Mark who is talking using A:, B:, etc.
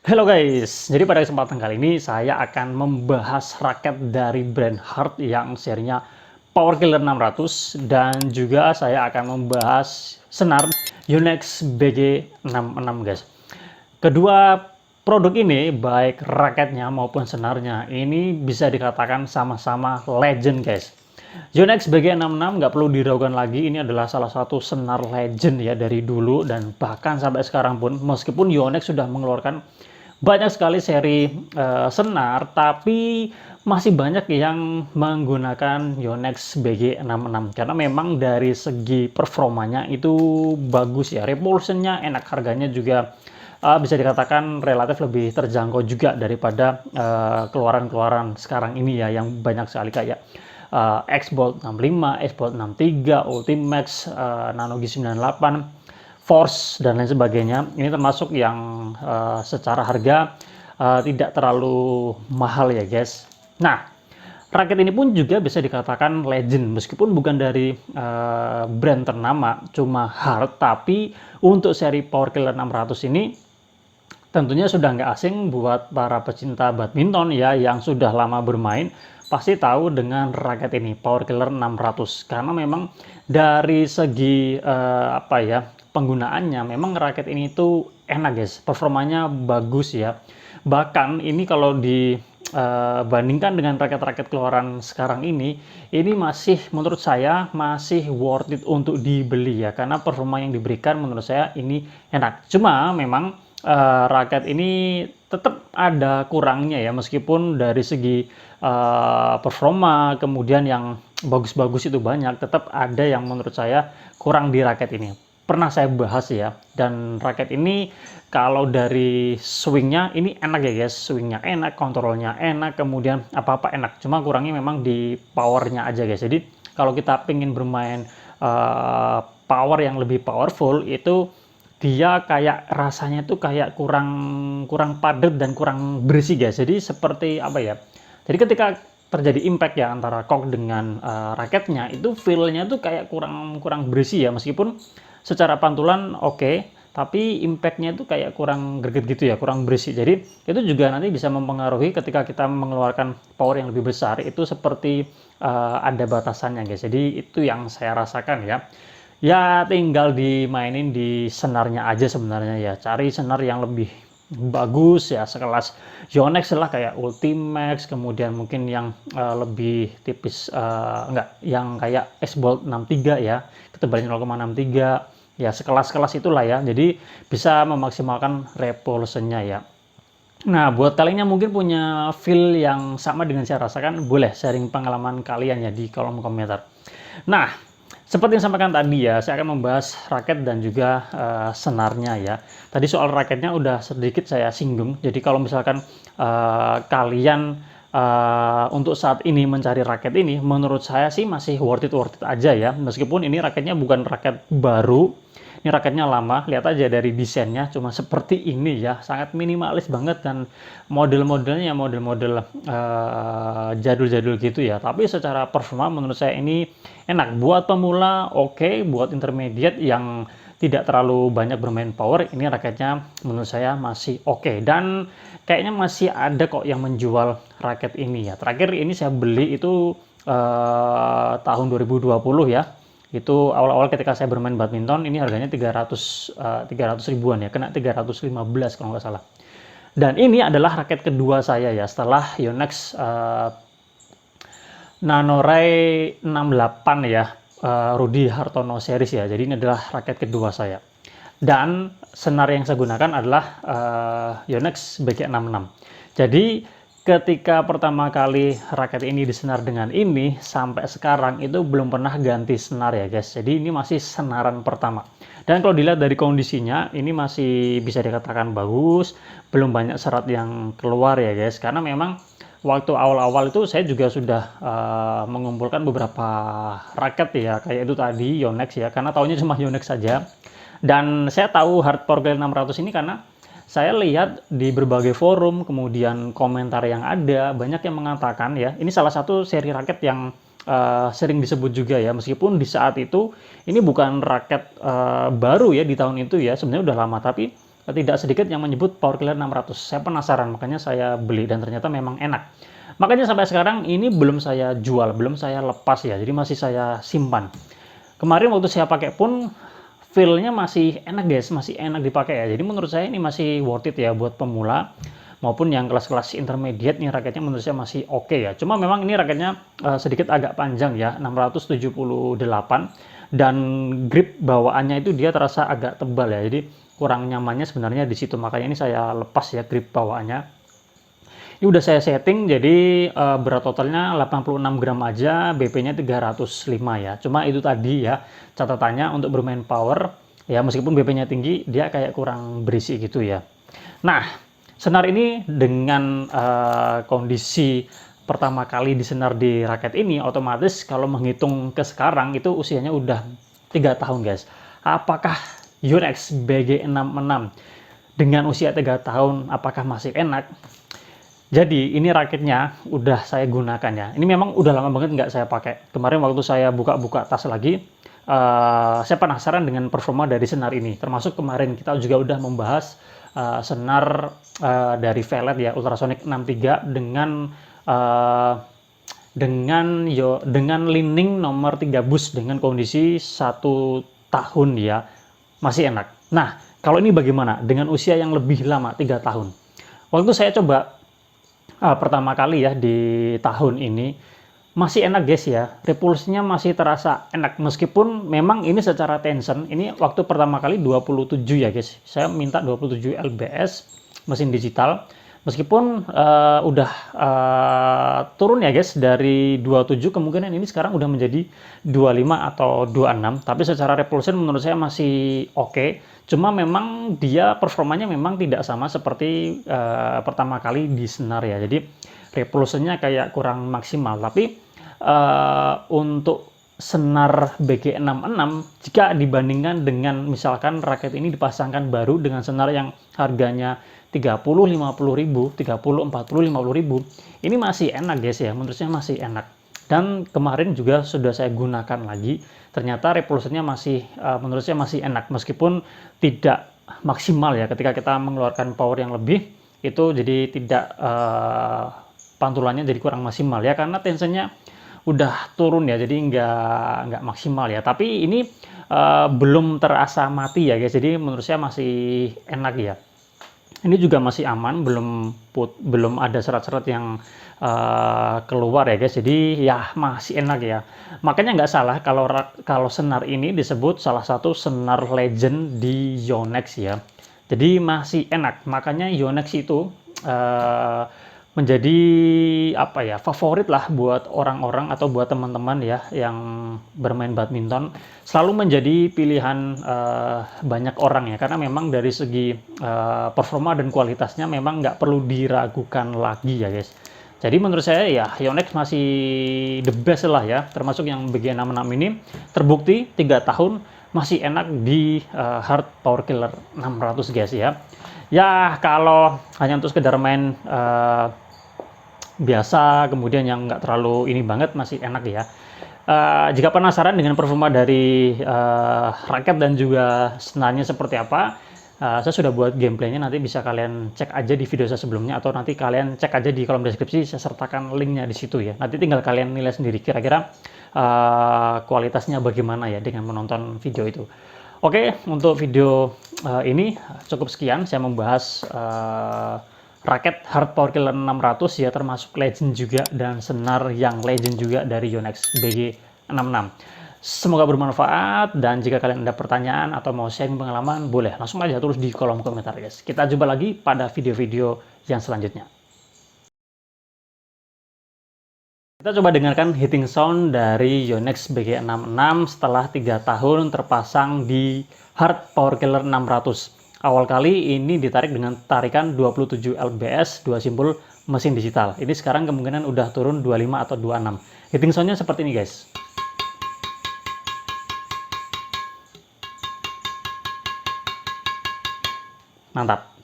A: Halo guys, jadi pada kesempatan kali ini saya akan membahas raket dari brand Hard yang serinya Power Killer 600 dan juga saya akan membahas senar Yonex BG66 guys. Kedua produk ini baik raketnya maupun senarnya ini bisa dikatakan sama-sama legend guys. Yonex BG66 nggak perlu diragukan lagi, ini adalah salah satu senar legend ya dari dulu dan bahkan sampai sekarang pun meskipun Yonex sudah mengeluarkan banyak sekali seri senar, tapi masih banyak yang menggunakan Yonex BG66 karena memang dari segi performanya itu bagus ya, repulsionnya enak, harganya juga bisa dikatakan relatif lebih terjangkau juga daripada keluaran-keluaran sekarang ini ya, yang banyak sekali kayak X-Bolt 65, X-Bolt 63, Ultimax, Nano G98, Force dan lain sebagainya. Ini termasuk yang secara harga tidak terlalu mahal ya guys. Nah, raket ini pun juga bisa dikatakan legend meskipun bukan dari brand ternama, cuma Hard, tapi untuk seri Power Killer 600 ini tentunya sudah nggak asing buat para pecinta badminton ya, yang sudah lama bermain pasti tahu dengan raket ini Power Killer 600 karena memang dari segi apa ya, penggunaannya memang raket ini tuh enak guys, performanya bagus ya. Bahkan ini kalau dibandingkan dengan raket-raket keluaran sekarang ini masih menurut saya masih worth it untuk dibeli ya, karena performa yang diberikan menurut saya ini enak. Cuma memang raket ini tetap ada kurangnya ya, meskipun dari segi performa kemudian yang bagus-bagus itu banyak, tetap ada yang menurut saya kurang di raket ini. Pernah saya bahas ya, dan raket ini kalau dari swingnya ini enak ya guys, swingnya enak, kontrolnya enak, kemudian apa-apa enak, cuma kurangnya memang di powernya aja guys. Jadi kalau kita pengen bermain power yang lebih powerful itu dia kayak rasanya tuh kayak kurang padat dan kurang bersih guys. Jadi seperti apa ya, jadi ketika terjadi impact ya antara kok dengan raketnya, itu feel-nya tuh kayak kurang bersih ya, meskipun secara pantulan oke, tapi impact-nya itu kayak kurang greget gitu ya, kurang bersih. Jadi itu juga nanti bisa mempengaruhi ketika kita mengeluarkan power yang lebih besar, itu seperti ada batasannya guys. Jadi itu yang saya rasakan ya. Ya tinggal dimainin di senarnya aja sebenarnya ya, cari senar yang lebih bagus ya, sekelas Yonex lah kayak Ultimax, kemudian mungkin yang lebih tipis, enggak, yang kayak S-Bolt 63 ya, ketebalannya 0,63 ya, sekelas-kelas itulah ya, jadi bisa memaksimalkan repulsionnya ya. Nah, buat kalian yang mungkin punya feel yang sama dengan saya rasakan, boleh sharing pengalaman kalian ya di kolom komentar. Nah, seperti yang sampaikan tadi ya, saya akan membahas raket dan juga senarnya ya. Tadi soal raketnya udah sedikit saya singgung. Jadi kalau misalkan kalian untuk saat ini mencari raket ini, menurut saya sih masih worth it aja ya. Meskipun ini raketnya bukan raket baru, ini raketnya lama. Lihat aja dari desainnya, cuma seperti ini ya, sangat minimalis banget, dan model-modelnya model-model jadul-jadul gitu ya. Tapi secara performa menurut saya ini enak buat pemula, oke, buat intermediate yang tidak terlalu banyak bermain power, ini raketnya menurut saya masih oke, dan kayaknya masih ada kok yang menjual raket ini ya. Terakhir ini saya beli itu tahun 2020 ya, itu awal-awal ketika saya bermain badminton, ini harganya 300 ribuan ya, kena 315 kalau nggak salah. Dan ini adalah raket kedua saya ya, setelah Yonex Nanorai 68 ya, Rudy Hartono series ya. Jadi ini adalah raket kedua saya. Dan senar yang saya gunakan adalah Yonex BG66. Jadi ketika pertama kali raket ini disenar dengan ini, sampai sekarang itu belum pernah ganti senar ya guys. Jadi ini masih senaran pertama. Dan kalau dilihat dari kondisinya, ini masih bisa dikatakan bagus, belum banyak serat yang keluar ya guys. Karena memang waktu awal-awal itu saya juga sudah mengumpulkan beberapa raket ya, kayak itu tadi Yonex ya, karena tahunya cuma Yonex saja. Dan saya tahu Hard Power Killer 600 ini karena saya lihat di berbagai forum, kemudian komentar yang ada, banyak yang mengatakan ya, ini salah satu seri raket yang sering disebut juga ya, meskipun di saat itu ini bukan raket baru ya di tahun itu ya, sebenarnya udah lama, tapi tidak sedikit yang menyebut Power Killer 600. Saya penasaran, makanya saya beli dan ternyata memang enak. Makanya sampai sekarang ini belum saya jual, belum saya lepas ya, jadi masih saya simpan. Kemarin waktu saya pakai pun feel-nya masih enak guys, masih enak dipakai ya. Jadi menurut saya ini masih worth it ya buat pemula maupun yang kelas-kelas intermediate, nih raketnya menurut saya masih oke ya. Cuma memang ini raketnya sedikit agak panjang ya, 678, dan grip bawaannya itu dia terasa agak tebal ya. Jadi kurang nyamannya sebenarnya di situ, makanya ini saya lepas ya grip bawaannya. Ini udah saya setting, jadi berat totalnya 86 gram aja, BP-nya 305 ya. Cuma itu tadi ya, catatannya untuk bermain power, ya meskipun BP-nya tinggi, dia kayak kurang berisi gitu ya. Nah, senar ini dengan kondisi pertama kali disenar di raket ini, otomatis kalau menghitung ke sekarang, itu usianya udah 3 tahun guys. Apakah Yonex BG66 dengan usia 3 tahun apakah masih enak? Jadi ini raketnya udah saya gunakan ya. Ini memang udah lama banget nggak saya pakai. Kemarin waktu saya buka-buka tas lagi, saya penasaran dengan performa dari senar ini. Termasuk kemarin kita juga udah membahas senar dari Velet ya, Ultrasonic 63 dengan lining nomor 3 bus dengan kondisi 1 tahun ya, masih enak. Nah, kalau ini bagaimana dengan usia yang lebih lama, 3 tahun? Waktu saya coba pertama kali ya di tahun ini, masih enak guys ya, repulsinya masih terasa enak, meskipun memang ini secara tension, ini waktu pertama kali 27 ya guys, saya minta 27 lbs mesin digital, meskipun udah turun ya guys dari 27, kemungkinan ini sekarang udah menjadi 25 atau 26, tapi secara repulsion menurut saya masih oke. Cuma memang dia performanya memang tidak sama seperti pertama kali di senar ya, jadi repulsionnya kayak kurang maksimal. Tapi untuk senar BG66, jika dibandingkan dengan misalkan raket ini dipasangkan baru dengan senar yang harganya 30, 50 ribu, 30, 40, 50 ribu, ini masih enak guys ya, menurut saya masih enak. Dan kemarin juga sudah saya gunakan lagi, ternyata repulsionnya masih menurut saya masih enak, meskipun tidak maksimal ya, ketika kita mengeluarkan power yang lebih, itu jadi tidak pantulannya jadi kurang maksimal ya, karena tensionnya udah turun ya, jadi nggak maksimal ya. Tapi ini belum terasa mati ya guys, jadi menurut saya masih enak ya. Ini juga masih aman, belum ada serat-serat yang keluar ya guys, jadi ya masih enak ya. Makanya nggak salah kalau senar ini disebut salah satu senar legend di Yonex ya. Jadi masih enak, makanya Yonex itu menjadi apa ya, favorit lah buat orang-orang atau buat teman-teman ya yang bermain badminton, selalu menjadi pilihan banyak orang ya, karena memang dari segi performa dan kualitasnya memang nggak perlu diragukan lagi ya guys. Jadi menurut saya ya Yonex masih the best lah ya, termasuk yang BG66 ini terbukti 3 tahun masih enak di hard power killer 600 guys ya. Ya kalau hanya untuk sekedar main biasa, kemudian yang nggak terlalu ini banget, masih enak ya. Jika penasaran dengan performa dari raket dan juga senarnya seperti apa, saya sudah buat gameplaynya, nanti bisa kalian cek aja di video saya sebelumnya, atau nanti kalian cek aja di kolom deskripsi, saya sertakan linknya di situ ya. Nanti tinggal kalian nilai sendiri kira-kira kualitasnya bagaimana ya dengan menonton video itu. Oke, untuk video ini cukup sekian, saya membahas raket hard power killer 600 ya, termasuk legend juga dan senar yang legend juga dari Yonex BG66. Semoga bermanfaat, dan jika kalian ada pertanyaan atau mau sharing pengalaman, boleh langsung aja tulis di kolom komentar guys. Kita jumpa lagi pada video-video yang selanjutnya. Kita coba dengarkan hitting sound dari Yonex BG66 setelah 3 tahun terpasang di hard power killer 600. Awal kali ini ditarik dengan tarikan 27 lbs, 2 simpul mesin digital. Ini sekarang kemungkinan udah turun 25 atau 26. Hitting soundnya seperti ini guys. Mantap.